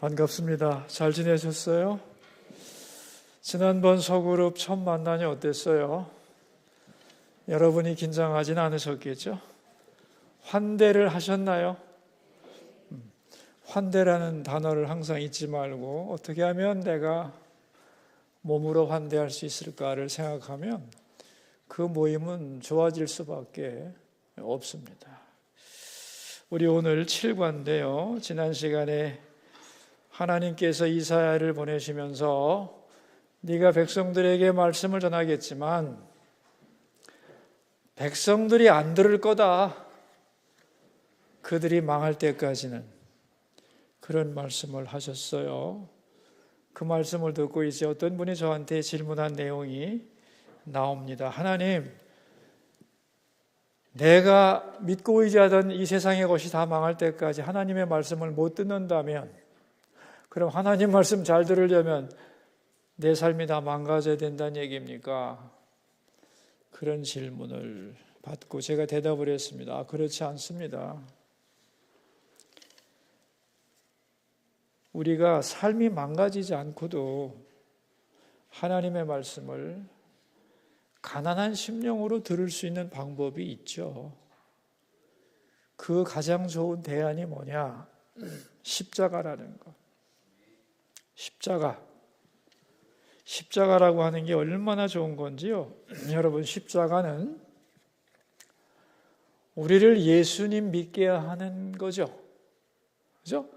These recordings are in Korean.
반갑습니다. 잘 지내셨어요? 지난번 소그룹 처음 만나니 어땠어요? 여러분이 긴장하진 않으셨겠죠? 환대를 하셨나요? 환대라는 단어를 항상 잊지 말고 어떻게 하면 내가 몸으로 환대할 수 있을까를 생각하면 그 모임은 좋아질 수밖에 없습니다. 우리 오늘 7과인데요. 지난 시간에 하나님께서 이사야를 보내시면서 네가 백성들에게 말씀을 전하겠지만 백성들이 안 들을 거다. 그들이 망할 때까지는. 그런 말씀을 하셨어요. 그 말씀을 듣고 이제 어떤 분이 저한테 질문한 내용이 나옵니다. 하나님, 내가 믿고 의지하던 이 세상의 것이 다 망할 때까지 하나님의 말씀을 못 듣는다면, 그럼 하나님 말씀 잘 들으려면 내 삶이 다 망가져야 된다는 얘기입니까? 그런 질문을 받고 제가 대답을 했습니다. 그렇지 않습니다. 우리가 삶이 망가지지 않고도 하나님의 말씀을 가난한 심령으로 들을 수 있는 방법이 있죠. 그 가장 좋은 대안이 뭐냐? 십자가라는 것. 십자가라고 하는 게 얼마나 좋은 건지요. 여러분, 십자가는 우리를 예수님 믿게 하는 거죠. 그죠?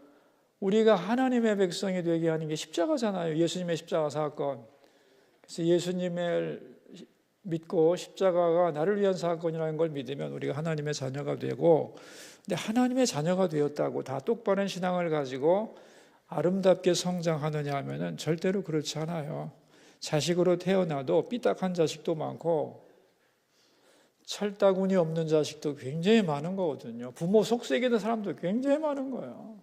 우리가 하나님의 백성이 되게 하는 게 십자가잖아요. 예수님의 십자가 사건. 그래서 예수님을 믿고 십자가가 나를 위한 사건이라는 걸 믿으면 우리가 하나님의 자녀가 되고, 근데 하나님의 자녀가 되었다고 다 똑바른 신앙을 가지고 아름답게 성장하느냐 하면은 절대로 그렇지 않아요. 자식으로 태어나도 삐딱한 자식도 많고 철다구니 없는 자식도 굉장히 많은 거거든요. 부모 속썩이는 사람도 굉장히 많은 거예요.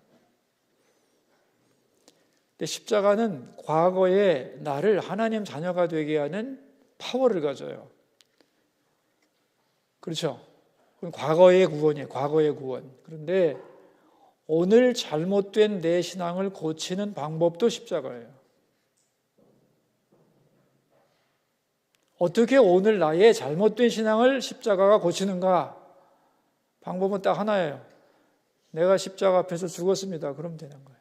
근데 십자가는 과거의 나를 하나님 자녀가 되게 하는 파워를 가져요. 그렇죠? 그건 과거의 구원이에요. 과거의 구원. 그런데 오늘 잘못된 내 신앙을 고치는 방법도 십자가예요. 어떻게 오늘 나의 잘못된 신앙을 십자가가 고치는가? 방법은 딱 하나예요. 내가 십자가 앞에서 죽었습니다. 그러면 되는 거예요.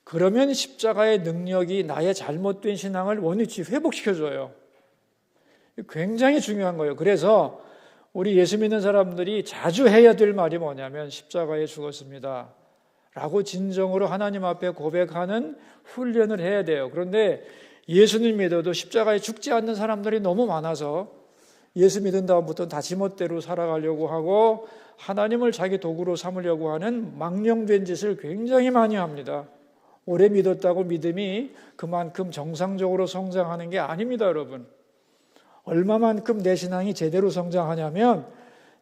그러면 십자가의 능력이 나의 잘못된 신앙을 원위치 회복시켜줘요. 굉장히 중요한 거예요. 그래서 우리 예수 믿는 사람들이 자주 해야 될 말이 뭐냐면 십자가에 죽었습니다 라고 진정으로 하나님 앞에 고백하는 훈련을 해야 돼요. 그런데 예수님 믿어도 십자가에 죽지 않는 사람들이 너무 많아서 예수 믿은 다음부터는 다 지멋대로 살아가려고 하고 하나님을 자기 도구로 삼으려고 하는 망령된 짓을 굉장히 많이 합니다. 오래 믿었다고 믿음이 그만큼 정상적으로 성장하는 게 아닙니다, 여러분. 얼마만큼 내 신앙이 제대로 성장하냐면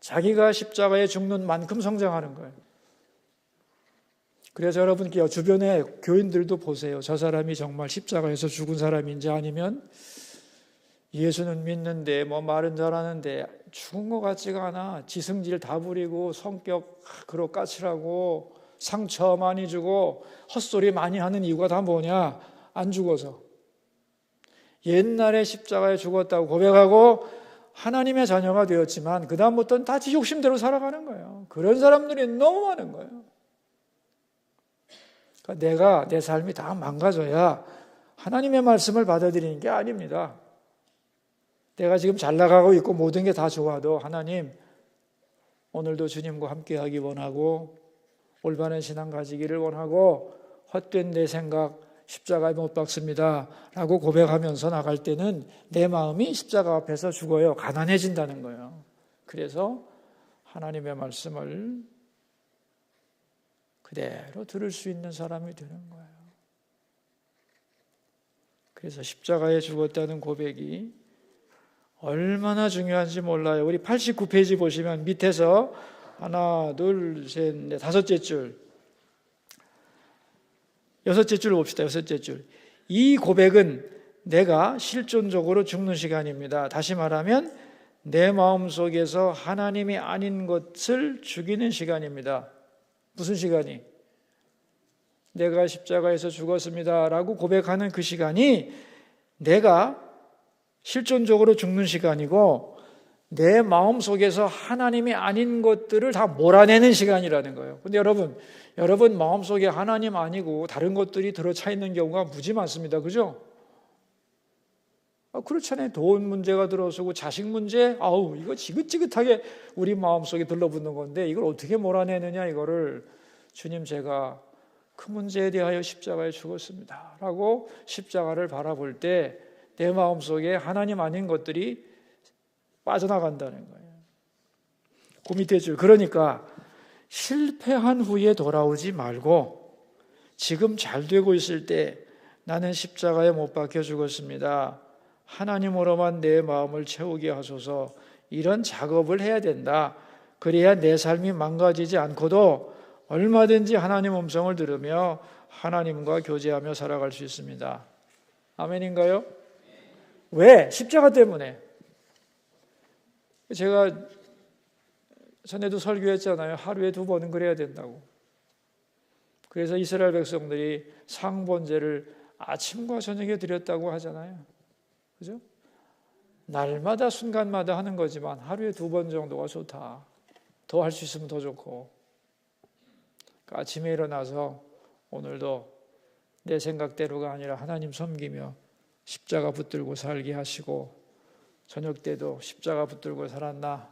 자기가 십자가에 죽는 만큼 성장하는 거예요. 그래서 여러분 주변에 교인들도 보세요. 저 사람이 정말 십자가에서 죽은 사람인지 아니면 예수는 믿는데 말은 잘하는데 죽은 것 같지가 않아. 지승질 다 부리고 성격 그러 까칠하고 상처 많이 주고 헛소리 많이 하는 이유가 다 뭐냐? 안 죽어서. 옛날에 십자가에 죽었다고 고백하고 하나님의 자녀가 되었지만 그 다음부터는 다 지 욕심대로 살아가는 거예요. 그런 사람들이 너무 많은 거예요. 그러니까 내가 내 삶이 다 망가져야 하나님의 말씀을 받아들이는 게 아닙니다. 내가 지금 잘 나가고 있고 모든 게 다 좋아도 하나님 오늘도 주님과 함께하기 원하고 올바른 신앙 가지기를 원하고 헛된 내 생각 십자가에 못 박습니다 라고 고백하면서 나갈 때는 내 마음이 십자가 앞에서 죽어요. 가난해진다는 거예요. 그래서 하나님의 말씀을 그대로 들을 수 있는 사람이 되는 거예요. 그래서 십자가에 죽었다는 고백이 얼마나 중요한지 몰라요. 우리 89페이지 보시면 밑에서 하나, 둘, 셋, 넷, 다섯째 줄, 여섯째 줄 봅시다. 여섯째 줄. 이 고백은 내가 실존적으로 죽는 시간입니다. 다시 말하면 내 마음속에서 하나님이 아닌 것을 죽이는 시간입니다. 무슨 시간이? 내가 십자가에서 죽었습니다 라고 고백하는 그 시간이 내가 실존적으로 죽는 시간이고 내 마음속에서 하나님이 아닌 것들을 다 몰아내는 시간이라는 거예요. 근데 여러분 마음속에 하나님 아니고 다른 것들이 들어차 있는 경우가 무지 많습니다. 그죠? 그렇잖아요. 돈 문제가 들어서고 자식 문제, 이거 지긋지긋하게 우리 마음속에 들러붙는 건데 이걸 어떻게 몰아내느냐, 이거를 주님, 제가 그 문제에 대하여 십자가에 죽었습니다 라고 십자가를 바라볼 때 내 마음속에 하나님 아닌 것들이 빠져나간다는 거예요. 그 밑에 줄, 그러니까 실패한 후에 돌아오지 말고 지금 잘 되고 있을 때 나는 십자가에 못 박혀 죽었습니다, 하나님으로만 내 마음을 채우게 하소서, 이런 작업을 해야 된다. 그래야 내 삶이 망가지지 않고도 얼마든지 하나님 음성을 들으며 하나님과 교제하며 살아갈 수 있습니다. 아멘인가요? 왜? 십자가 때문에. 제가 전에도 설교했잖아요. 하루에 2번은 그래야 된다고. 그래서 이스라엘 백성들이 상번제를 아침과 저녁에 드렸다고 하잖아요. 그죠? 날마다 순간마다 하는 거지만 하루에 2번 정도가 좋다. 더 할 수 있으면 더 좋고. 그러니까 아침에 일어나서 오늘도 내 생각대로가 아니라 하나님 섬기며 십자가 붙들고 살게 하시고, 저녁 때도 십자가 붙들고 살았나,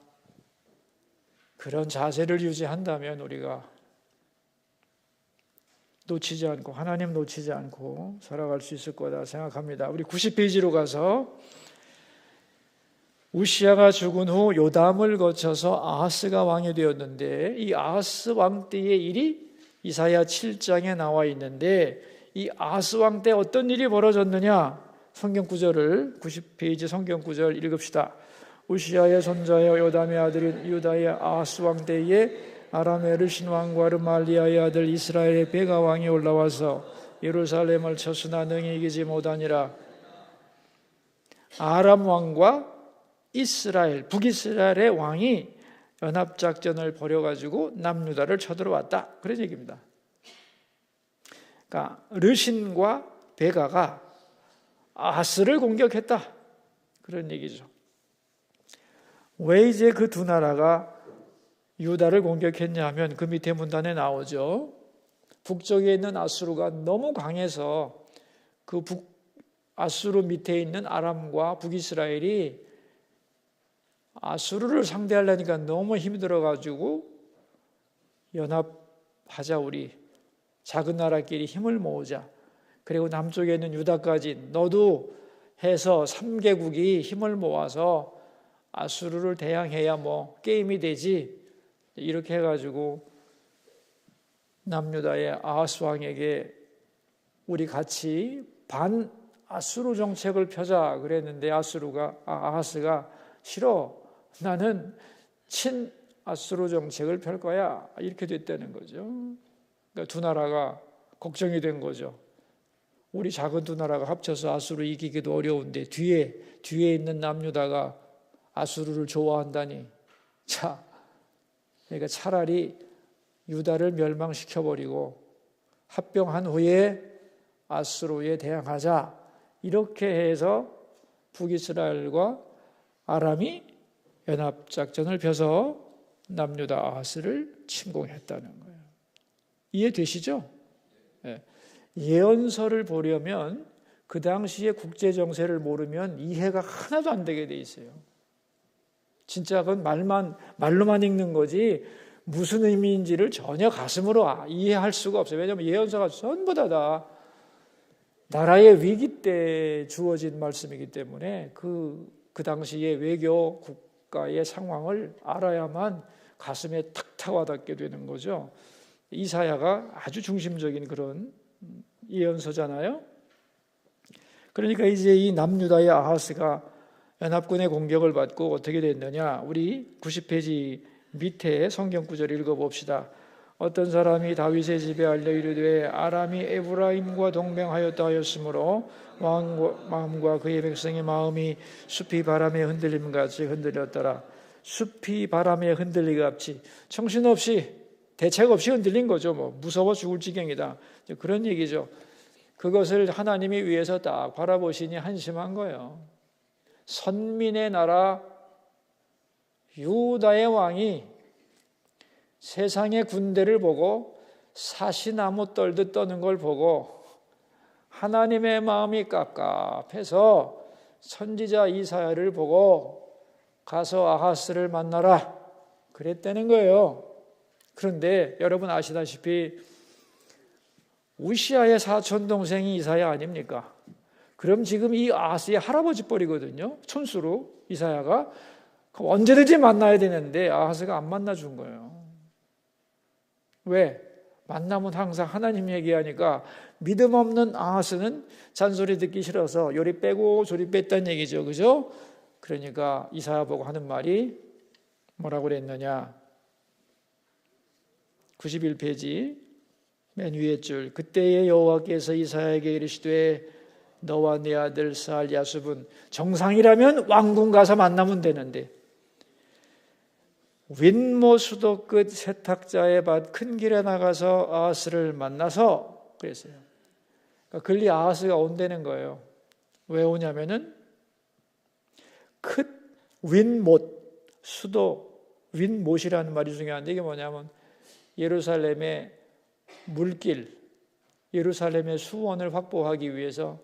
그런 자세를 유지한다면 우리가 놓치지 않고, 하나님 놓치지 않고 살아갈 수 있을 거다 생각합니다. 우리 90페이지로 가서, 우시야가 죽은 후 요담을 거쳐서 아하스가 왕이 되었는데, 이 아하스 왕 때의 일이 이사야 7장에 나와 있는데, 이 아하스 왕 때 어떤 일이 벌어졌느냐, 성경 구절을 90페이지 성경 구절 읽읍시다. 우시야의 손자여 요담의 아들인 유다의 아하스 왕 때에 아람의 르신 왕과 르말리아의 아들 이스라엘의 베가 왕이 올라와서 예루살렘을 쳐으나 능히 이기지 못하니라. 아람 왕과 이스라엘, 북이스라엘의 왕이 연합작전을 벌여가지고 남유다를 쳐들어왔다, 그런 얘기입니다. 그러니까 르신과 베가가 아하스를 공격했다, 그런 얘기죠. 왜 이제 그 두 나라가 유다를 공격했냐 하면 그 밑에 문단에 나오죠. 북쪽에 있는 아수르가 너무 강해서 그 아수르 밑에 있는 아람과 북이스라엘이 아수르를 상대하려니까 너무 힘들어가지고 연합하자, 우리 작은 나라끼리 힘을 모으자, 그리고 남쪽에 있는 유다까지 너도 해서 3개국이 힘을 모아서 아수르를 대항해야 뭐 게임이 되지, 이렇게 해가지고 남유다의 아하스 왕에게 우리 같이 반 아수르 정책을 펴자 그랬는데, 아하스가 싫어, 나는 친 아수르 정책을 펼 거야, 이렇게 됐다는 거죠. 그러니까 두 나라가 걱정이 된 거죠. 우리 작은 두 나라가 합쳐서 아수르 이기기도 어려운데 뒤에 있는 남유다가 아수르를 좋아한다니. 그러니까 차라리 유다를 멸망시켜버리고 합병한 후에 아수르에 대항하자, 이렇게 해서 북이스라엘과 아람이 연합작전을 펴서 남유다 아하스를 침공했다는 거예요. 이해되시죠? 네. 예언서를 보려면 그 당시의 국제정세를 모르면 이해가 하나도 안 되게 돼 있어요. 진짜 그건 말로만 읽는 거지 무슨 의미인지를 전혀 가슴으로 이해할 수가 없어요. 왜냐하면 예언서가 전부 다 나라의 위기 때 주어진 말씀이기 때문에 그 당시의 외교 국가의 상황을 알아야만 가슴에 탁 와닿게 되는 거죠. 이사야가 아주 중심적인 그런 예언서잖아요. 그러니까 이제 이 남유다의 아하스가 연합군의 공격을 받고 어떻게 됐느냐, 우리 90페이지 밑에 성경 구절 읽어봅시다. 어떤 사람이 다윗의 집에 알려 이르되 아람이 에브라임과 동맹하였다 하였으므로 왕 마음과 그의 백성의 마음이 숲이 바람에 흔들림같이 흔들렸더라. 숲이 바람에 흔들리같이 정신없이 대책 없이 흔들린 거죠. 무서워 죽을 지경이다. 그런 얘기죠. 그것을 하나님이 위에서 딱 바라보시니 한심한 거예요. 선민의 나라 유다의 왕이 세상의 군대를 보고 사시나무 떨듯 떠는 걸 보고 하나님의 마음이 깝깝해서 선지자 이사야를 보고 가서 아하스를 만나라 그랬다는 거예요. 그런데 여러분 아시다시피 우시아의 사촌 동생이 이사야 아닙니까? 그럼 지금 이 아하스의 할아버지 뻘이거든요. 촌수로 이사야가 언제든지 만나야 되는데 아하스가 안 만나준 거예요. 왜? 만나면 항상 하나님 얘기하니까 믿음 없는 아하스는 잔소리 듣기 싫어서 요리 빼고 저리 뺐다는 얘기죠. 그죠? 그러니까 이사야 보고 하는 말이 뭐라고 그랬느냐? 91페이지 맨 위에 줄. 그때의 여호와께서 이사야에게 이르시되 너와 네 아들 살 야숲은 정상이라면 왕궁 가서 만나면 되는데 윗모 수도 끝 세탁자의 밭 큰 길에 나가서 아하스를 만나서 그랬어요. 그러니까 글리 아하스가 온다는 거예요. 왜 오냐면은 윗못 수도 윗못이라는 말이 중요한데 이게 뭐냐면 예루살렘의 물길, 예루살렘의 수원을 확보하기 위해서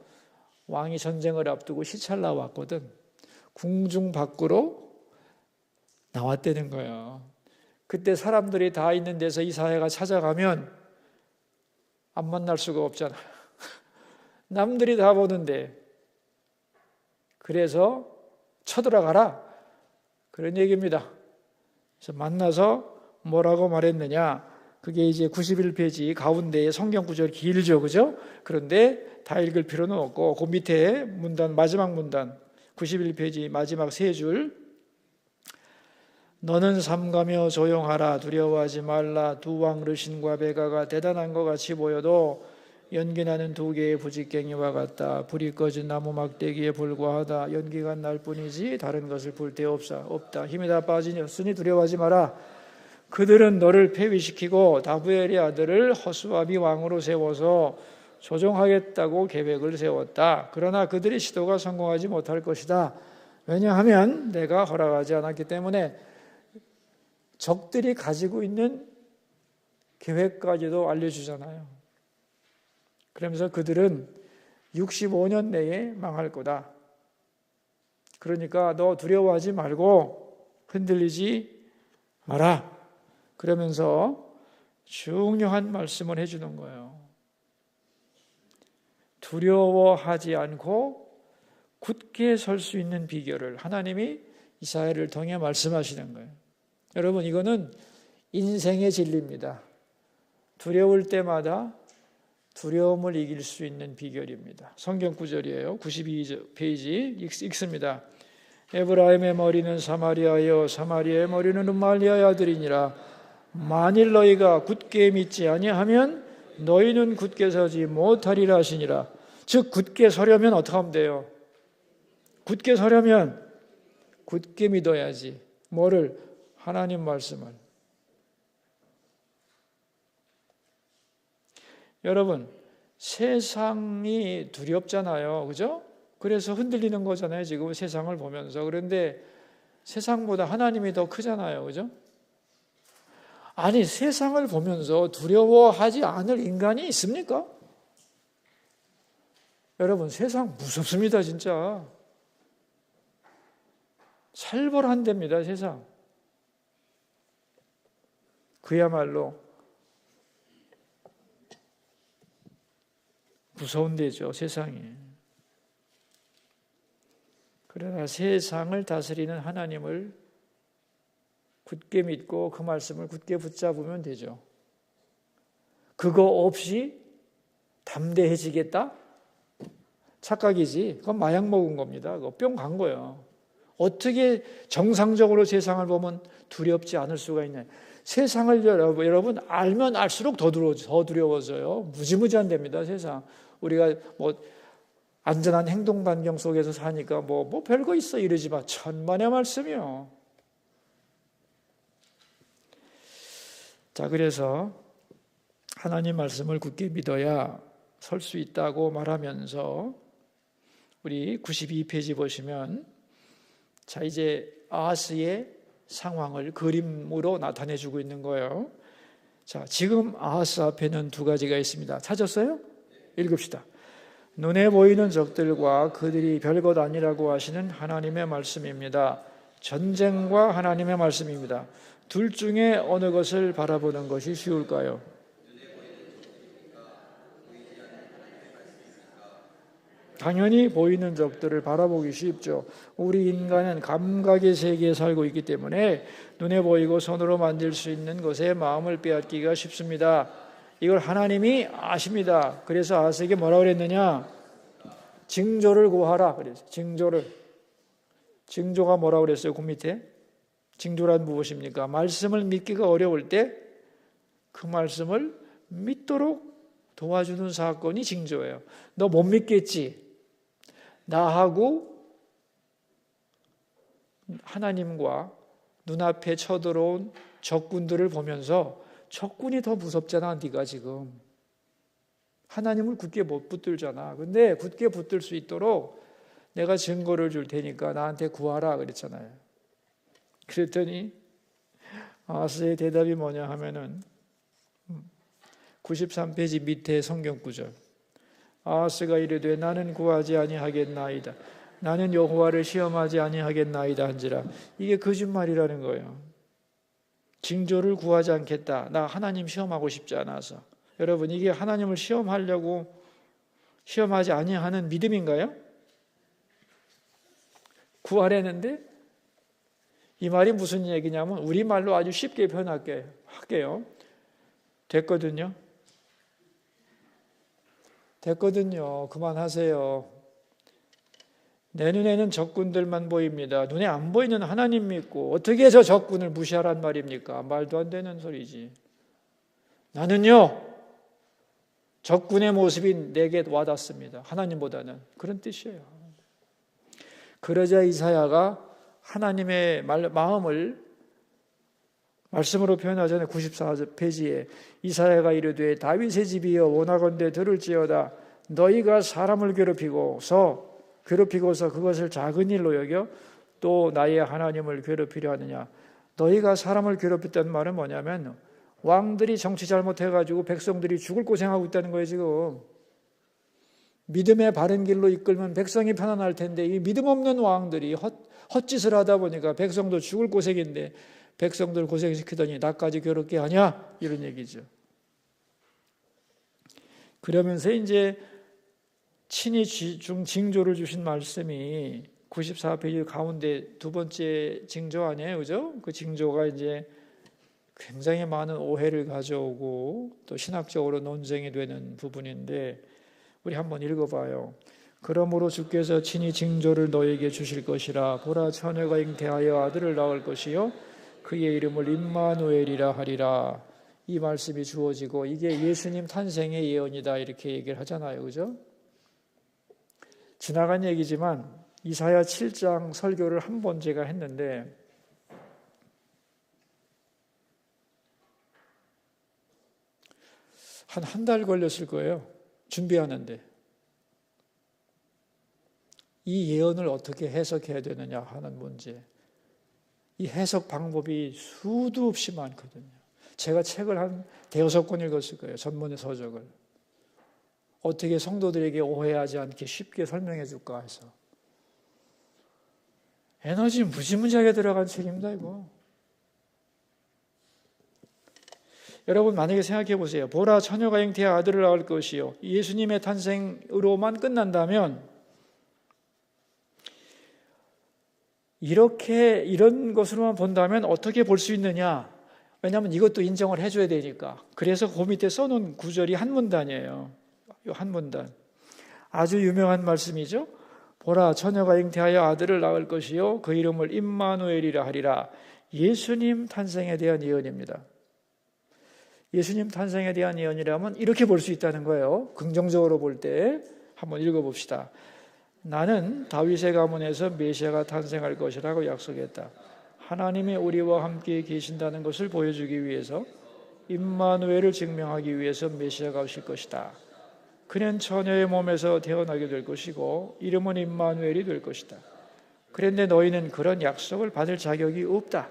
왕이 전쟁을 앞두고 시찰 나왔거든. 궁중 밖으로 나왔다는 거예요. 그때 사람들이 다 있는 데서 이사야가 찾아가면 안 만날 수가 없잖아요. 남들이 다 보는데. 그래서 쳐들어가라. 그런 얘기입니다. 그래서 만나서 뭐라고 말했느냐. 그게 이제 91페이지 가운데에 성경 구절 길죠. 그죠? 그런데 다 읽을 필요는 없고 그 밑에 문단 마지막 문단 91페이지 마지막 세 줄 너는 삼가며 조용하라 두려워하지 말라 두 왕 르신과 베가가 대단한 것 같이 보여도 연기나는 두 개의 부직갱이와 같다. 불이 꺼진 나무 막대기에 불과하다. 연기가 날 뿐이지 다른 것을 볼 데 없다. 힘이 다 빠지니 두려워하지 마라. 그들은 너를 폐위시키고 다부엘의 아들을 허수아비 왕으로 세워서 조종하겠다고 계획을 세웠다. 그러나 그들의 시도가 성공하지 못할 것이다. 왜냐하면 내가 허락하지 않았기 때문에 적들이 가지고 있는 계획까지도 알려주잖아요. 그러면서 그들은 65년 내에 망할 거다. 그러니까 너 두려워하지 말고 흔들리지 마라. 그러면서 중요한 말씀을 해주는 거예요. 두려워하지 않고 굳게 설 수 있는 비결을 하나님이 이사야를 통해 말씀하시는 거예요. 여러분 이거는 인생의 진리입니다. 두려울 때마다 두려움을 이길 수 있는 비결입니다. 성경 구절이에요. 92페이지 읽습니다. 에브라임의 머리는 사마리아여 사마리아의 머리는 르말리아의 아들이니라. 만일 너희가 굳게 믿지 아니하면 너희는 굳게 서지 못하리라 하시니라. 즉 굳게 서려면 어떻게 하면 돼요? 굳게 서려면 굳게 믿어야지. 뭐를? 하나님 말씀을. 여러분 세상이 두렵잖아요. 그죠? 그래서 흔들리는 거잖아요. 지금 세상을 보면서. 그런데 세상보다 하나님이 더 크잖아요. 그죠? 아니 세상을 보면서 두려워하지 않을 인간이 있습니까? 여러분 세상 무섭습니다. 진짜 살벌한답니다. 세상 그야말로 무서운 데죠. 세상이. 그러나 세상을 다스리는 하나님을 굳게 믿고 그 말씀을 굳게 붙잡으면 되죠. 그거 없이 담대해지겠다? 착각이지. 그건 마약 먹은 겁니다. 그거 뿅 간 거예요. 어떻게 정상적으로 세상을 보면 두렵지 않을 수가 있냐. 세상을 여러분 알면 알수록 더 두려워져요. 무지무지한 됩니다. 세상. 우리가 뭐 안전한 행동 반경 속에서 사니까 뭐 별거 있어 이러지 마. 천만의 말씀이요. 자, 그래서 하나님 말씀을 굳게 믿어야 설 수 있다고 말하면서 우리 92페이지 보시면 자, 이제 아하스의 상황을 그림으로 나타내 주고 있는 거예요. 자, 지금 아하스 앞에는 두 가지가 있습니다. 찾았어요? 읽읍시다. 눈에 보이는 적들과 그들이 별것 아니라고 하시는 하나님의 말씀입니다. 전쟁과 하나님의 말씀입니다. 둘 중에 어느 것을 바라보는 것이 쉬울까요? 당연히 보이는 적들을 바라보기 쉽죠. 우리 인간은 감각의 세계에 살고 있기 때문에 눈에 보이고 손으로 만질 수 있는 것에 마음을 빼앗기가 쉽습니다. 이걸 하나님이 아십니다. 그래서 아하스에게 뭐라고 그랬느냐? 징조를 구하라 그랬어요. 징조가 뭐라고 그랬어요? 그 밑에 징조란 무엇입니까? 말씀을 믿기가 어려울 때 그 말씀을 믿도록 도와주는 사건이 징조예요. 너 못 믿겠지? 나하고 하나님과 눈앞에 쳐들어온 적군들을 보면서 적군이 더 무섭잖아. 네가 지금 하나님을 굳게 못 붙들잖아. 근데 굳게 붙들 수 있도록 내가 증거를 줄 테니까 나한테 구하라 그랬잖아요. 그랬더니 아하스의 대답이 뭐냐 하면은 93페이지 밑에 성경 구절. 아하스가 이르되 나는 구하지 아니하겠나이다. 나는 여호와를 시험하지 아니하겠나이다 한지라. 이게 거짓말이라는 거예요. 징조를 구하지 않겠다. 나 하나님 시험하고 싶지 않아서. 여러분, 이게 하나님을 시험하려고 시험하지 아니하는 믿음인가요? 구하려는데 이 말이 무슨 얘기냐면 우리말로 아주 쉽게 표현할게요. 됐거든요. 그만하세요. 내 눈에는 적군들만 보입니다. 눈에 안 보이는 하나님 믿고 어떻게 저 적군을 무시하란 말입니까? 말도 안 되는 소리지. 나는요, 적군의 모습이 내게 와닿습니다. 하나님보다는. 그런 뜻이에요. 그러자 이사야가 하나님의 마음을 말씀으로 표현하잖아요. 94페이지에 이사야가 이르되 다윗의 집이여 원하건대 들을지어다. 너희가 사람을 괴롭히고서 그것을 작은 일로 여겨 또 나의 하나님을 괴롭히려 하느냐. 너희가 사람을 괴롭혔다는 말은 뭐냐면 왕들이 정치 잘못해가지고 백성들이 죽을 고생하고 있다는 거예요. 지금 믿음의 바른 길로 이끌면 백성이 편안할 텐데 이 믿음 없는 왕들이 헛짓을 하다 보니까 백성도 죽을 고생인데 백성들 고생시키더니 나까지 괴롭게 하냐? 이런 얘기죠. 그러면서 이제 친히 징조를 주신 말씀이 94페이지 가운데 두 번째 징조 아니에요, 그죠? 그 징조가 이제 굉장히 많은 오해를 가져오고 또 신학적으로 논쟁이 되는 부분인데 우리 한번 읽어봐요. 그러므로 주께서 친히 징조를 너에게 주실 것이라. 보라, 처녀가 잉태하여 아들을 낳을 것이요 그의 이름을 임마누엘이라 하리라. 이 말씀이 주어지고 이게 예수님 탄생의 예언이다 이렇게 얘기를 하잖아요, 그죠? 지나간 얘기지만 이사야 7장 설교를 한 번 제가 했는데 한 달 걸렸을 거예요. 준비하는데. 이 예언을 어떻게 해석해야 되느냐 하는 문제. 이 해석 방법이 수도 없이 많거든요. 제가 책을 한 대여섯 권 읽었을 거예요. 전문의 서적을. 어떻게 성도들에게 오해하지 않게 쉽게 설명해 줄까 해서. 에너지 무지무지하게 들어간 책입니다, 이거. 여러분 만약에 생각해 보세요. 보라, 처녀가 잉태하여 아들을 낳을 것이요. 예수님의 탄생으로만 끝난다면 이런 것으로만 본다면 어떻게 볼 수 있느냐? 왜냐하면 이것도 인정을 해줘야 되니까. 그래서 그 밑에 써놓은 구절이 한 문단이에요. 한 문단. 아주 유명한 말씀이죠. 보라, 처녀가 잉태하여 아들을 낳을 것이요 그 이름을 임마누엘이라 하리라. 예수님 탄생에 대한 예언입니다. 예수님 탄생에 대한 예언이라면 이렇게 볼 수 있다는 거예요. 긍정적으로 볼 때 한번 읽어봅시다. 나는 다윗의 가문에서 메시아가 탄생할 것이라고 약속했다. 하나님이 우리와 함께 계신다는 것을 보여주기 위해서 임마누엘을 증명하기 위해서 메시아가 오실 것이다. 그는 처녀의 몸에서 태어나게 될 것이고 이름은 임마누엘이 될 것이다. 그런데 너희는 그런 약속을 받을 자격이 없다.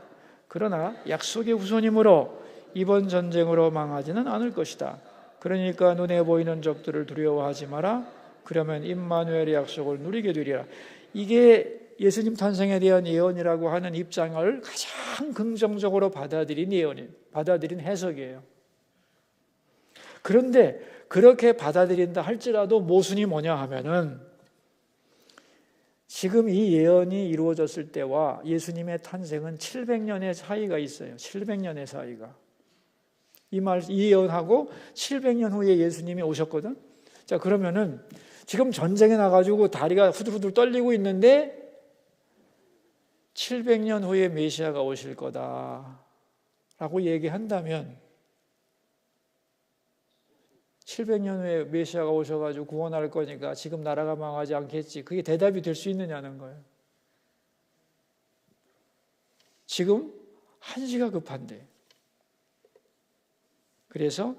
그러나 약속의 후손이므로 이번 전쟁으로 망하지는 않을 것이다. 그러니까 눈에 보이는 적들을 두려워하지 마라. 그러면 임마누엘의 약속을 누리게 되리라. 이게 예수님 탄생에 대한 예언이라고 하는 입장을 가장 긍정적으로 받아들인 해석이에요. 그런데 그렇게 받아들인다 할지라도 모순이 뭐냐 하면은 지금 이 예언이 이루어졌을 때와 예수님의 탄생은 700년의 차이가 있어요. 700년의 차이가. 이 예언하고 700년 후에 예수님이 오셨거든. 자, 그러면은 지금 전쟁에 나가지고 다리가 후들후들 떨리고 있는데 700년 후에 메시아가 오실 거다라고 얘기한다면 700년 후에 메시아가 오셔가지고 구원할 거니까 지금 나라가 망하지 않겠지. 그게 대답이 될 수 있느냐는 거예요. 지금 한시가 급한데. 그래서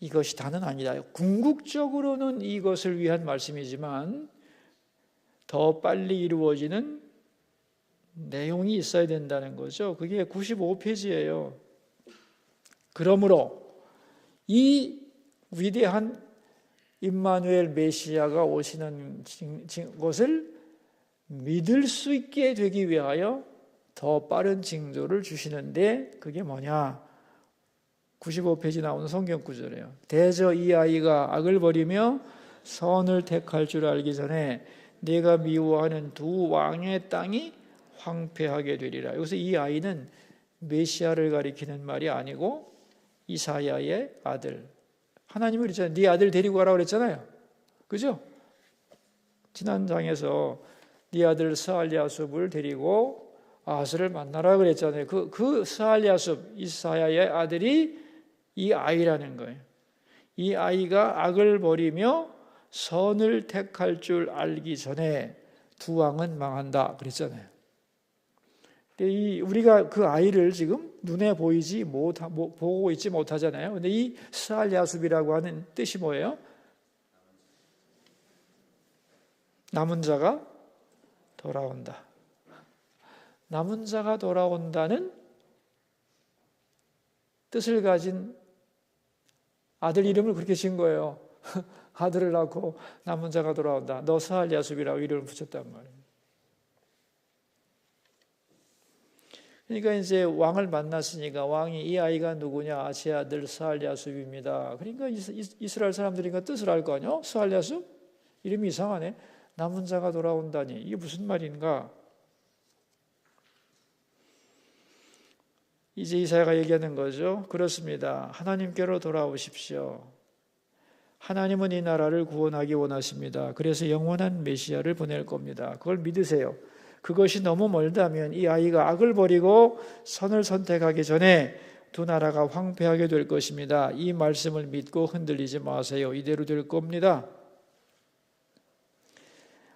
이것이 다는 아니다. 궁극적으로는 이것을 위한 말씀이지만 더 빨리 이루어지는 내용이 있어야 된다는 거죠. 그게 95페이지예요. 그러므로 이 위대한 임마누엘 메시아가 오시는 것을 믿을 수 있게 되기 위하여 더 빠른 징조를 주시는데 그게 뭐냐? 95페이지 나오는 성경 구절이에요. 대저 이 아이가 악을 버리며 선을 택할 줄 알기 전에 내가 미워하는 두 왕의 땅이 황폐하게 되리라. 여기서 이 아이는 메시아를 가리키는 말이 아니고 이사야의 아들. 하나님이 그랬잖아요. 네 아들 데리고 가라고 그랬잖아요. 그죠? 지난 장에서 네 아들 스알랴숲을 데리고 아하스를 만나라 그랬잖아요. 그 스알랴숲 이사야의 아들이 이 아이라는 거예요. 이 아이가 악을 버리며 선을 택할 줄 알기 전에 두 왕은 망한다 그랬잖아요. 우리가 그 아이를 지금 눈에 보고 있지 못하잖아요. 근데 이 스알랴숲이라고 하는 뜻이 뭐예요? 남은 자가 돌아온다. 남은 자가 돌아온다는 뜻을 가진 아들 이름을 그렇게 지은 거예요. 아들을 낳고 남은 자가 돌아온다. 너 스알랴숲이라고 이름을 붙였단 말이에요. 그러니까 이제 왕을 만났으니까 왕이 이 아이가 누구냐? 제 아들 스알랴숲입니다. 그러니까 이스라엘 사람들이니까 뜻을 알 거 아니에요? 스알랴숲? 이름이 이상하네. 남은 자가 돌아온다니 이게 무슨 말인가? 이제 이사야가 얘기하는 거죠. 그렇습니다. 하나님께로 돌아오십시오. 하나님은 이 나라를 구원하기 원하십니다. 그래서 영원한 메시아를 보낼 겁니다. 그걸 믿으세요. 그것이 너무 멀다면 이 아이가 악을 버리고 선을 선택하기 전에 두 나라가 황폐하게 될 것입니다. 이 말씀을 믿고 흔들리지 마세요. 이대로 될 겁니다.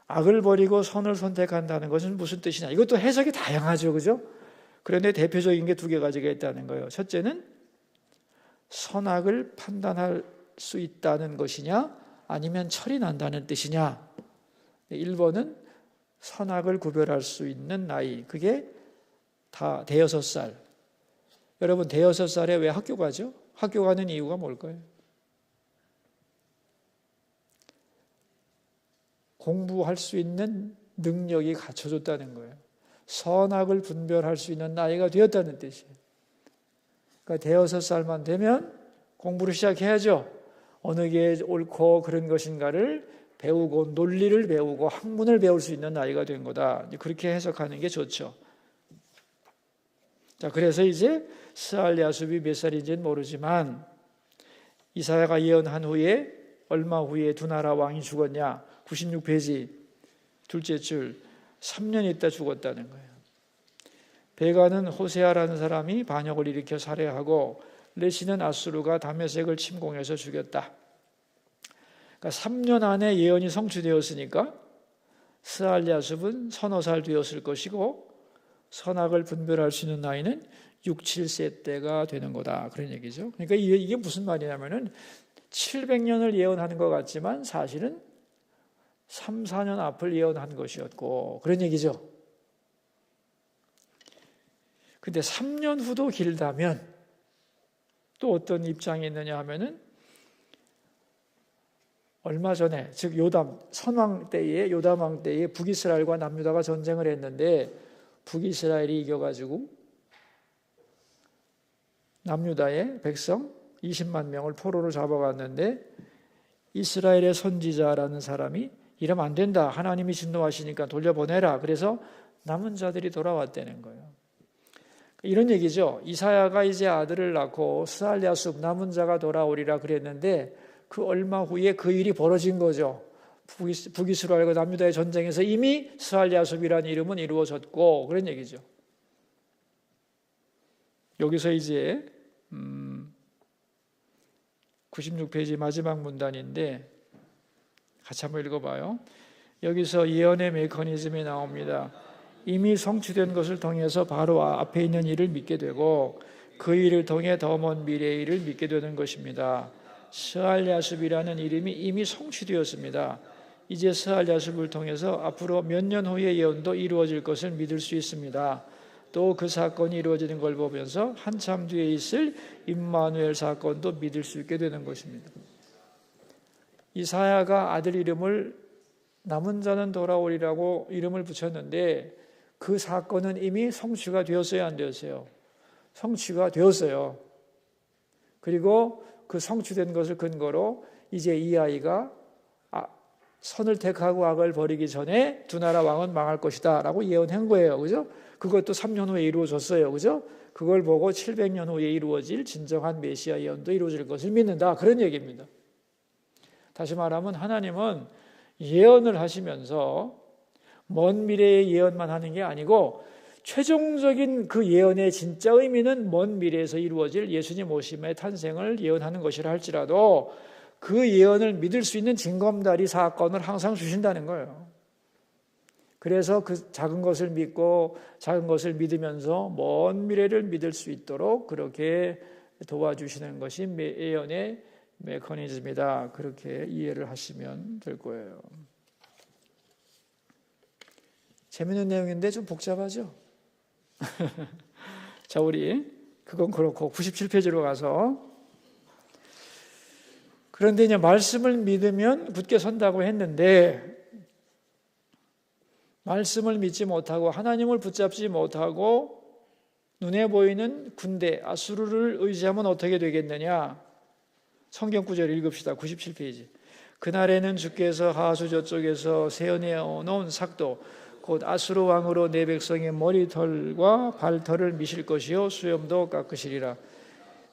악을 버리고 선을 선택한다는 것은 무슨 뜻이냐? 이것도 해석이 다양하죠. 그죠? 그런데 대표적인 게 두 가지가 있다는 거예요. 첫째는 선악을 판단할 수 있다는 것이냐 아니면 철이 난다는 뜻이냐. 1번은 선악을 구별할 수 있는 나이. 그게 다 대여섯 살. 여러분 대여섯 살에 왜 학교 가죠? 학교 가는 이유가 뭘까요? 공부할 수 있는 능력이 갖춰졌다는 거예요. 선악을 분별할 수 있는 나이가 되었다는 뜻이에요. 그러니까 대여섯 살만 되면 공부를 시작해야죠. 어느 게 옳고 그런 것인가를 배우고 논리를 배우고 학문을 배울 수 있는 나이가 된 거다. 그렇게 해석하는 게 좋죠. 자, 그래서 이제 스알랴숲이 몇 살인지는 모르지만 이사야가 예언한 후에 얼마 후에 두 나라 왕이 죽었냐? 96페이지 둘째 줄 3년 있다 죽었다는 거예요. 베가는 호세아라는 사람이 반역을 일으켜 살해하고 레시는 아수르가 다메섹을 침공해서 죽였다. 그러니까 3년 안에 예언이 성취되었으니까 스알랴숲은 서너 살 되었을 것이고 선악을 분별할 수 있는 나이는 6, 7세 때가 되는 거다. 그런 얘기죠. 그러니까 이게 무슨 말이냐면은 700년을 예언하는 것 같지만 사실은 3, 4년 앞을 예언한 것이었고 그런 얘기죠. 근데 3년 후도 길다면 또 어떤 입장이 있느냐 하면은 얼마 전에 즉 요담 선왕 때에 요담 왕 때에 북이스라엘과 남유다가 전쟁을 했는데 북이스라엘이 이겨가지고 남유다의 백성 20만 명을 포로로 잡아갔는데 이스라엘의 선지자라는 사람이 이러면 안 된다. 하나님이 진노하시니까 돌려보내라. 그래서 남은 자들이 돌아왔다는 거예요. 이런 얘기죠. 이사야가 이제 아들을 낳고 스알랴숲 남은 자가 돌아오리라 그랬는데 그 얼마 후에 그 일이 벌어진 거죠. 북이스라엘과 남유다의 전쟁에서 이미 스알랴숲이라는 이름은 이루어졌고 그런 얘기죠. 여기서 이제 96페이지 마지막 문단인데 같이 한번 읽어봐요. 여기서 예언의 메커니즘이 나옵니다. 이미 성취된 것을 통해서 바로 앞에 있는 일을 믿게 되고 그 일을 통해 더 먼 미래의 일을 믿게 되는 것입니다. 스알랴숲이라는 이름이 이미 성취되었습니다. 이제 스알랴숲을 통해서 앞으로 몇 년 후의 예언도 이루어질 것을 믿을 수 있습니다. 또 그 사건이 이루어지는 걸 보면서 한참 뒤에 있을 임마누엘 사건도 믿을 수 있게 되는 것입니다. 이사야가 아들 이름을 남은 자는 돌아오리라고 이름을 붙였는데 그 사건은 이미 성취가 되었어요, 안 되었어요? 성취가 되었어요. 그리고 그 성취된 것을 근거로 이제 이 아이가 선을 택하고 악을 버리기 전에 두 나라 왕은 망할 것이다 라고 예언한 거예요. 그죠? 그것도 3년 후에 이루어졌어요. 그죠? 그걸 보고 700년 후에 이루어질 진정한 메시아 예언도 이루어질 것을 믿는다. 그런 얘기입니다. 다시 말하면 하나님은 예언을 하시면서 먼 미래의 예언만 하는 게 아니고 최종적인 그 예언의 진짜 의미는 먼 미래에서 이루어질 예수님 오심의 탄생을 예언하는 것이라 할지라도 그 예언을 믿을 수 있는 징검다리 사건을 항상 주신다는 거예요. 그래서 그 작은 것을 믿고 작은 것을 믿으면서 먼 미래를 믿을 수 있도록 그렇게 도와주시는 것이 예언의 메커니즘이다. 그렇게 이해를 하시면 될 거예요. 재미있는 내용인데 좀 복잡하죠? 자, 우리 그건 그렇고 97페이지로 가서 그런데 이제 말씀을 믿으면 굳게 선다고 했는데 말씀을 믿지 못하고 하나님을 붙잡지 못하고 눈에 보이는 군대 아수르를 의지하면 어떻게 되겠느냐? 성경 구절 읽읍시다. 97페이지. 그날에는 주께서 하수 저쪽에서 세어내어 놓은 삭도 곧 아수르 왕으로 내 백성의 머리털과 발털을 미실 것이요 수염도 깎으시리라.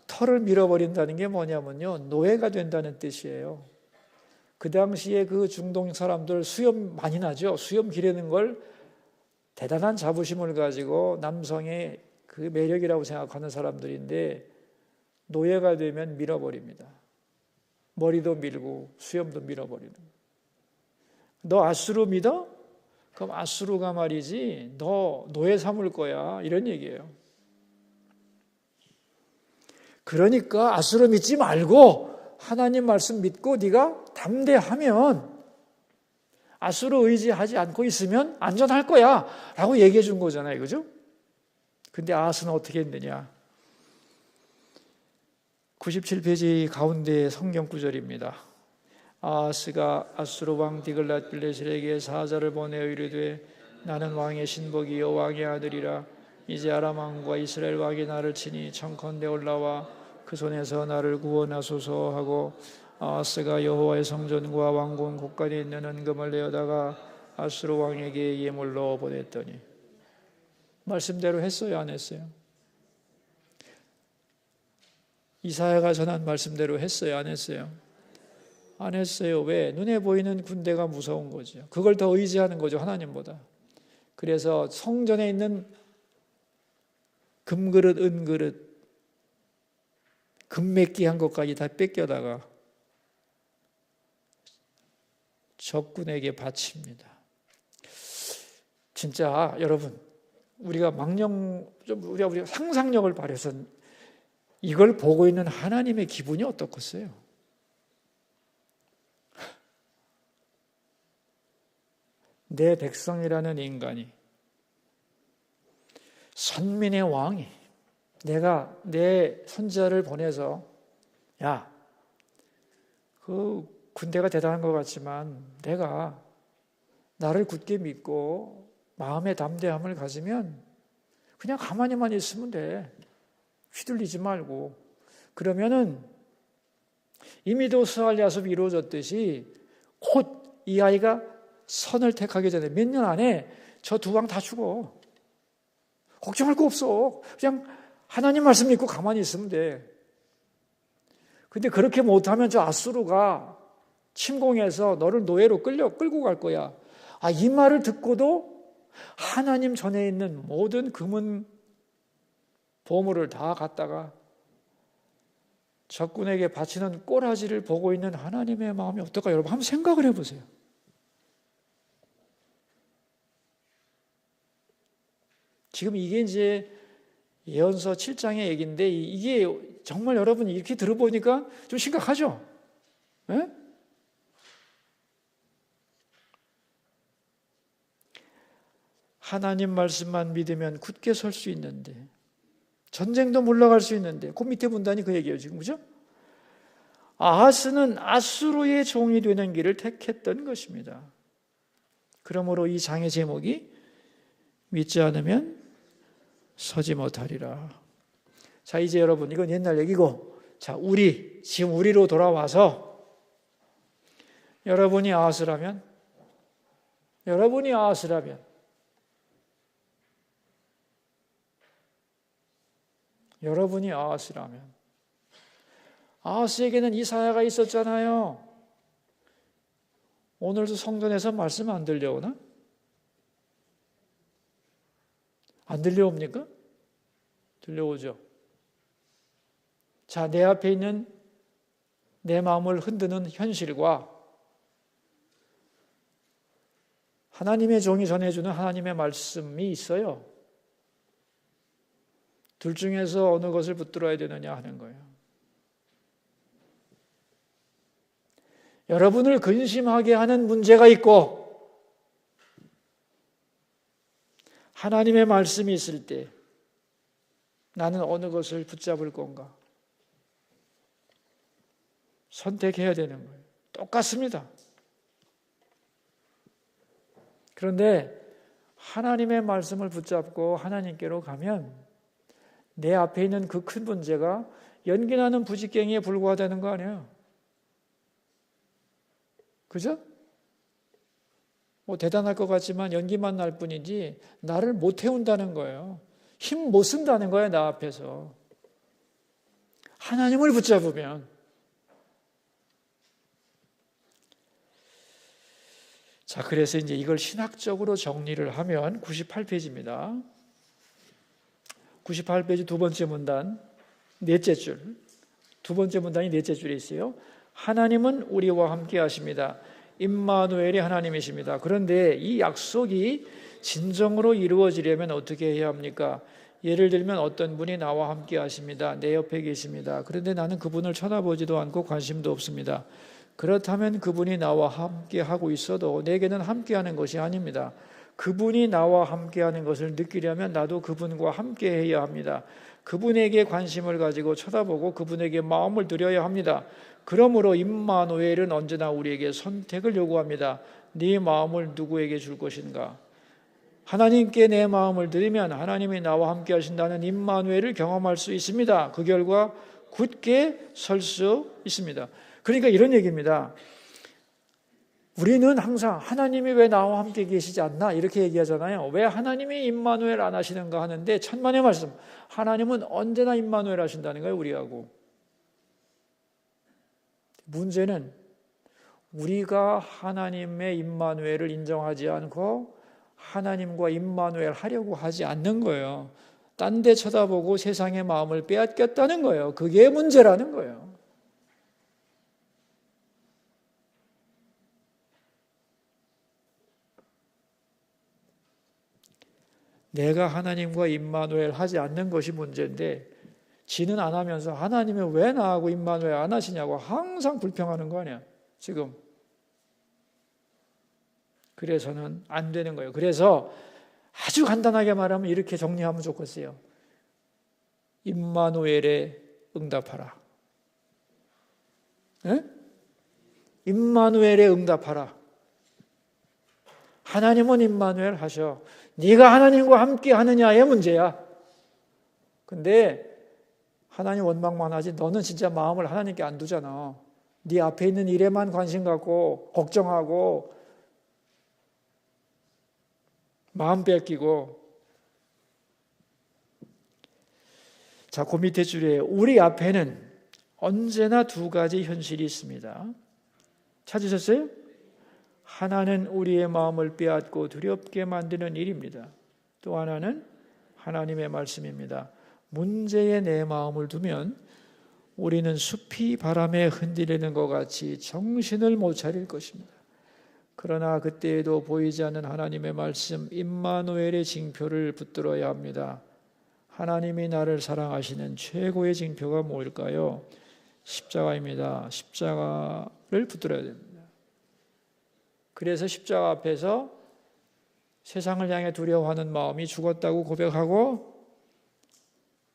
털을 밀어버린다는 게 뭐냐면요, 노예가 된다는 뜻이에요. 그 당시에 그 중동 사람들 수염 많이 나죠. 수염 기르는 걸 대단한 자부심을 가지고 남성의 그 매력이라고 생각하는 사람들인데 노예가 되면 밀어버립니다. 머리도 밀고 수염도 밀어버리는 거예요. 너 아수르 믿어? 그럼 아수르가 말이지 너 노예 삼을 거야, 이런 얘기예요. 그러니까 아수르 믿지 말고 하나님 말씀 믿고 네가 담대하면 아수르 의지하지 않고 있으면 안전할 거야 라고 얘기해 준 거잖아요. 그죠? 근데 아하스는 어떻게 했느냐? 97페이지 가운데 성경 구절입니다. 아하스가 아수르 왕 디글랏빌레셀에게 사자를 보내어 이르되 나는 왕의 신복이요 왕의 아들이라. 이제 아람 왕과 이스라엘 왕이 나를 치니 청컨대 올라와 그 손에서 나를 구원하소서 하고 아하스가 여호와의 성전과 왕궁 곳간에 있는 은금을 내어다가 아수르 왕에게 예물로 보냈더니 말씀대로 했어요, 안 했어요? 이사야가 전한 말씀대로 했어요, 안 했어요? 안 했어요. 왜? 눈에 보이는 군대가 무서운 거죠. 그걸 더 의지하는 거죠, 하나님보다. 그래서 성전에 있는 금그릇, 은그릇, 금맥기한 것까지 다 뺏겨다가 적군에게 바칩니다. 진짜 여러분, 우리가 우리가 상상력을 발휘해서 이걸 보고 있는 하나님의 기분이 어떻겠어요? 내 백성이라는 인간이, 선민의 왕이, 내가 내 손자를 보내서 야, 그 군대가 대단한 것 같지만 내가 나를 굳게 믿고 마음의 담대함을 가지면 그냥 가만히만 있으면 돼. 휘둘리지 말고. 그러면은 이미도 스알 야습이 이루어졌듯이 곧 이 아이가 선을 택하기 전에 몇 년 안에 저 두 왕 다 죽어. 걱정할 거 없어. 그냥 하나님 말씀 믿고 가만히 있으면 돼. 근데 그렇게 못하면 저 아수르가 침공해서 너를 노예로 끌고 갈 거야. 이 말을 듣고도 하나님 전에 있는 모든 금은 보물을 다 갖다가 적군에게 바치는 꼬라지를 보고 있는 하나님의 마음이 어떨까? 여러분 한번 생각을 해보세요. 지금 이게 이제 예언서 7장의 얘기인데 이게 정말 여러분이 이렇게 들어보니까 좀 심각하죠? 네? 하나님 말씀만 믿으면 굳게 설 수 있는데, 전쟁도 물러갈 수 있는데, 그 밑에 분단이 그 얘기예요 지금, 그죠? 아하스는 아수르의 종이 되는 길을 택했던 것입니다. 그러므로 이 장의 제목이 믿지 않으면 서지 못하리라. 자, 이제 여러분 이건 옛날 얘기고, 자, 지금 우리로 돌아와서 여러분이 아하스라면 아하스에게는 이사야가 있었잖아요. 오늘도 성전에서 말씀 안 들려오나? 안 들려옵니까? 들려오죠. 자, 내 앞에 있는 내 마음을 흔드는 현실과 하나님의 종이 전해주는 하나님의 말씀이 있어요. 둘 중에서 어느 것을 붙들어야 되느냐 하는 거예요. 여러분을 근심하게 하는 문제가 있고 하나님의 말씀이 있을 때 나는 어느 것을 붙잡을 건가? 선택해야 되는 거예요. 똑같습니다. 그런데 하나님의 말씀을 붙잡고 하나님께로 가면 내 앞에 있는 그 큰 문제가 연기나는 부직갱이에 불과하다는 거 아니에요? 그죠? 뭐 대단할 것 같지만 연기만 날 뿐이지 나를 못 태운다는 거예요. 힘 못 쓴다는 거예요, 나 앞에서. 하나님을 붙잡으면. 자, 그래서 이제 이걸 신학적으로 정리를 하면 98페이지입니다. 98페이지 두 번째 문단, 넷째 줄. 두 번째 문단이 넷째 줄에 있어요. 하나님은 우리와 함께 하십니다. 임마누엘이 하나님이십니다. 그런데 이 약속이 진정으로 이루어지려면 어떻게 해야 합니까? 예를 들면 어떤 분이 나와 함께 하십니다. 내 옆에 계십니다. 그런데 나는 그분을 쳐다보지도 않고 관심도 없습니다. 그렇다면 그분이 나와 함께 하고 있어도 내게는 함께 하는 것이 아닙니다. 그분이 나와 함께 하는 것을 느끼려면 나도 그분과 함께 해야 합니다. 그분에게 관심을 가지고 쳐다보고 그분에게 마음을 들여야 합니다. 그러므로 임마누엘은 언제나 우리에게 선택을 요구합니다. 네 마음을 누구에게 줄 것인가? 하나님께 내 마음을 드리면 하나님이 나와 함께 하신다는 임마누엘을 경험할 수 있습니다. 그 결과 굳게 설 수 있습니다. 그러니까 이런 얘기입니다. 우리는 항상 하나님이 왜 나와 함께 계시지 않나 이렇게 얘기하잖아요. 왜 하나님이 임마누엘 안 하시는가 하는데 천만의 말씀, 하나님은 언제나 임마누엘 하신다는 거예요, 우리하고. 문제는 우리가 하나님의 임마누엘을 인정하지 않고 하나님과 임마누엘 하려고 하지 않는 거예요. 딴 데 쳐다보고 세상의 마음을 빼앗겼다는 거예요. 그게 문제라는 거예요. 내가 하나님과 임마누엘 하지 않는 것이 문제인데 지는 안 하면서 하나님이 왜 나하고 임마누엘 안 하시냐고 항상 불평하는 거 아니야 지금. 그래서는 안 되는 거예요. 그래서 아주 간단하게 말하면 이렇게 정리하면 좋겠어요. 임마누엘에 응답하라. 네? 임마누엘에 응답하라. 하나님은 임마누엘 하셔. 네가 하나님과 함께 하느냐의 문제야. 근데 하나님 원망만 하지 너는 진짜 마음을 하나님께 안 두잖아. 네 앞에 있는 일에만 관심 갖고 걱정하고 마음 뺏기고. 자, 그 밑에 줄에 우리 앞에는 언제나 두 가지 현실이 있습니다. 찾으셨어요? 하나는 우리의 마음을 빼앗고 두렵게 만드는 일입니다. 또 하나는 하나님의 말씀입니다. 문제에 내 마음을 두면 우리는 숲이 바람에 흔들리는 것 같이 정신을 못 차릴 것입니다. 그러나 그때에도 보이지 않는 하나님의 말씀 임마누엘의 징표를 붙들어야 합니다. 하나님이 나를 사랑하시는 최고의 징표가 뭘까요? 십자가입니다. 십자가를 붙들어야 됩니다. 그래서 십자가 앞에서 세상을 향해 두려워하는 마음이 죽었다고 고백하고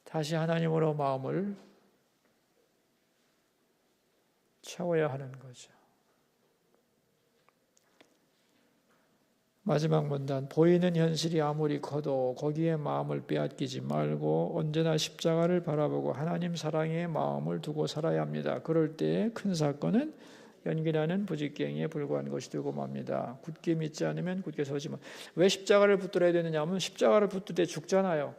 다시 하나님으로 마음을 채워야 하는 거죠. 마지막 문단, 보이는 현실이 아무리 커도 거기에 마음을 빼앗기지 말고 언제나 십자가를 바라보고 하나님 사랑에 마음을 두고 살아야 합니다. 그럴 때 큰 사건은 연기나는 부직갱이에 불과한 것이 되고 맙니다. 굳게 믿지 않으면 굳게 서지만. 왜 십자가를 붙들어야 되느냐 하면 십자가를 붙들 때 죽잖아요.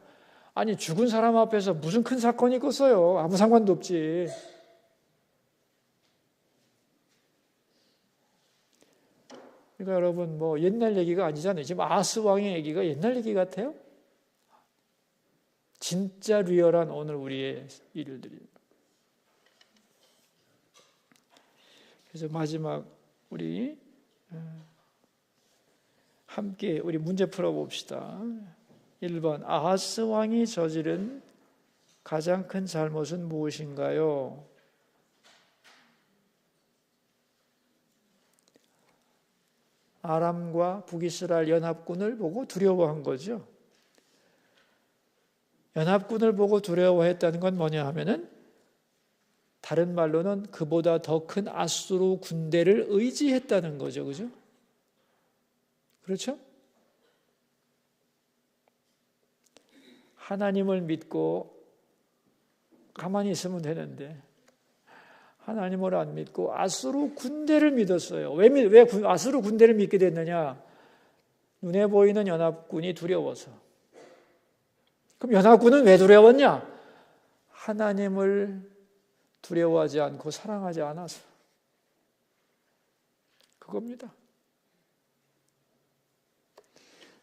아니 죽은 사람 앞에서 무슨 큰 사건이 있겠어요. 아무 상관도 없지. 그러니까 여러분 뭐 옛날 얘기가 아니잖아요. 지금 아하스 왕의 얘기가 옛날 얘기 같아요. 진짜 리얼한 오늘 우리의 일들입니다. 그래서 마지막 우리 함께 우리 문제 풀어봅시다. 1번 아하스 왕이 저지른 가장 큰 잘못은 무엇인가요? 아람과 북이스라엘 연합군을 보고 두려워한 거죠. 연합군을 보고 두려워했다는 건 뭐냐 하면은 다른 말로는 그보다 더 큰 아수르 군대를 의지했다는 거죠. 그죠? 그렇죠? 하나님을 믿고 가만히 있으면 되는데 하나님을 안 믿고 아수르 군대를 믿었어요. 왜 아수르 군대를 믿게 됐느냐? 눈에 보이는 연합군이 두려워서. 그럼 연합군은 왜 두려웠냐? 하나님을 두려워하지 않고 사랑하지 않아서. 그겁니다.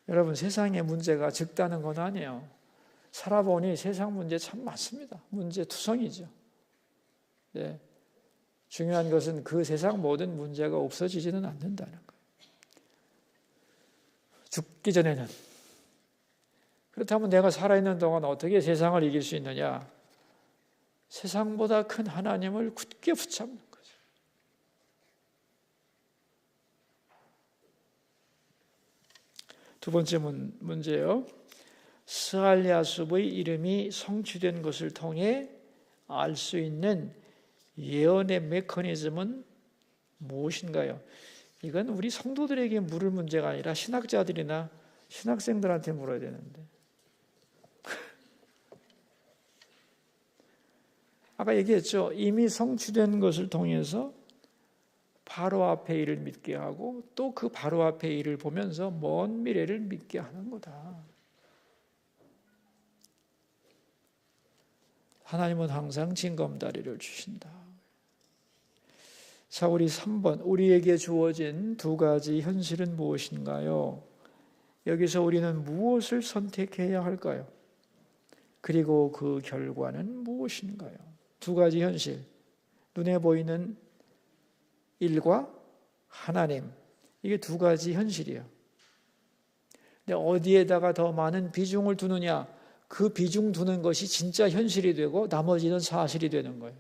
여러분 세상의 문제가 적다는 건 아니에요. 살아보니 세상 문제 참 많습니다. 문제 투성이죠. 네. 중요한 것은 그 세상 모든 문제가 없어지지는 않는다는 거예요. 죽기 전에는. 그렇다면 내가 살아있는 동안 어떻게 세상을 이길 수 있느냐? 세상보다 큰 하나님을 굳게 붙잡는 거죠. 두 번째 문제요. 스알야숲의 이름이 성취된 것을 통해 알 수 있는 예언의 메커니즘은 무엇인가요? 이건 우리 성도들에게 물을 문제가 아니라 신학자들이나 신학생들한테 물어야 되는데. 아까 얘기했죠. 이미 성취된 것을 통해서 바로 앞에 일을 믿게 하고 또 그 바로 앞에 일을 보면서 먼 미래를 믿게 하는 거다. 하나님은 항상 징검다리를 주신다. 자, 우리 3번. 우리에게 주어진 두 가지 현실은 무엇인가요? 여기서 우리는 무엇을 선택해야 할까요? 그리고 그 결과는 무엇인가요? 두 가지 현실. 눈에 보이는 일과 하나님. 이게 두 가지 현실이에요. 근데 어디에다가 더 많은 비중을 두느냐, 그 비중 두는 것이 진짜 현실이 되고 나머지는 사실이 되는 거예요.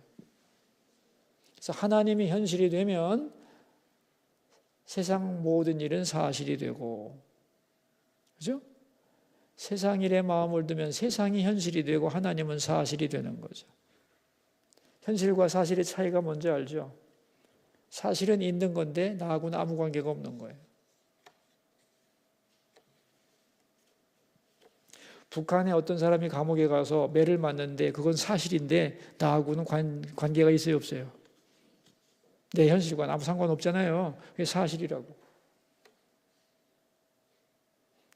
그래서 하나님이 현실이 되면 세상 모든 일은 사실이 되고, 그죠? 세상 일에 마음을 두면 세상이 현실이 되고 하나님은 사실이 되는 거죠. 현실과 사실의 차이가 뭔지 알죠? 사실은 있는 건데 나하고는 아무 관계가 없는 거예요. 북한에 어떤 사람이 감옥에 가서 매를 맞는데 그건 사실인데 나하고는 관계가 있어요, 없어요? 내 현실과는 아무 상관없잖아요. 그게 사실이라고.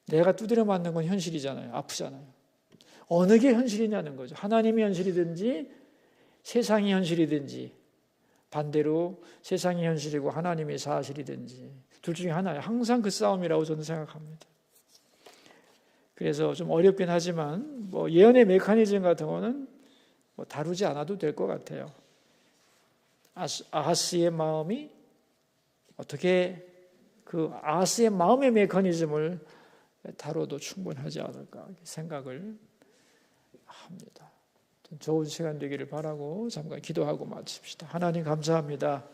내가 두드려 맞는 건 현실이잖아요. 아프잖아요. 어느 게 현실이냐는 거죠. 하나님이 현실이든지 세상이 현실이든지, 반대로 세상이 현실이고 하나님이 사실이든지 둘 중에 하나예요. 항상 그 싸움이라고 저는 생각합니다. 그래서 좀 어렵긴 하지만 예언의 메커니즘 같은 거는 다루지 않아도 될 것 같아요. 아하스의 마음이 어떻게 그 아하스의 마음의 메커니즘을 다뤄도 충분하지 않을까 생각을 합니다. 좋은 시간 되기를 바라고 잠깐 기도하고 마칩시다. 하나님 감사합니다.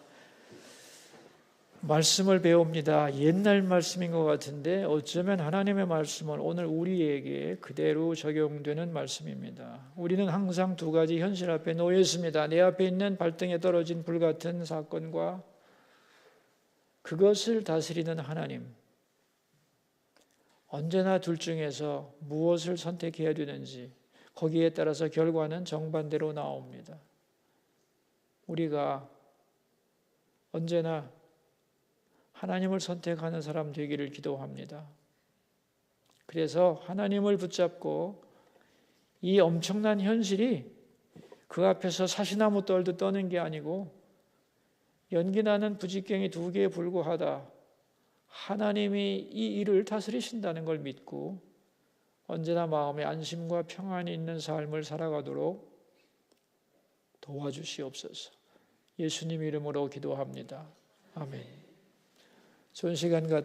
말씀을 배웁니다. 옛날 말씀인 것 같은데 어쩌면 하나님의 말씀은 오늘 우리에게 그대로 적용되는 말씀입니다. 우리는 항상 두 가지 현실 앞에 놓여 있습니다. 내 앞에 있는 발등에 떨어진 불같은 사건과 그것을 다스리는 하나님. 언제나 둘 중에서 무엇을 선택해야 되는지 거기에 따라서 결과는 정반대로 나옵니다. 우리가 언제나 하나님을 선택하는 사람 되기를 기도합니다. 그래서 하나님을 붙잡고 이 엄청난 현실이 그 앞에서 사시나무 떨듯 떠는 게 아니고 연기나는 부직경이 두 개에 불과하다. 하나님이 이 일을 다스리신다는 걸 믿고 언제나 마음에 안심과 평안이 있는 삶을 살아가도록 도와주시옵소서. 예수님 이름으로 기도합니다. 아멘. 좋은 시간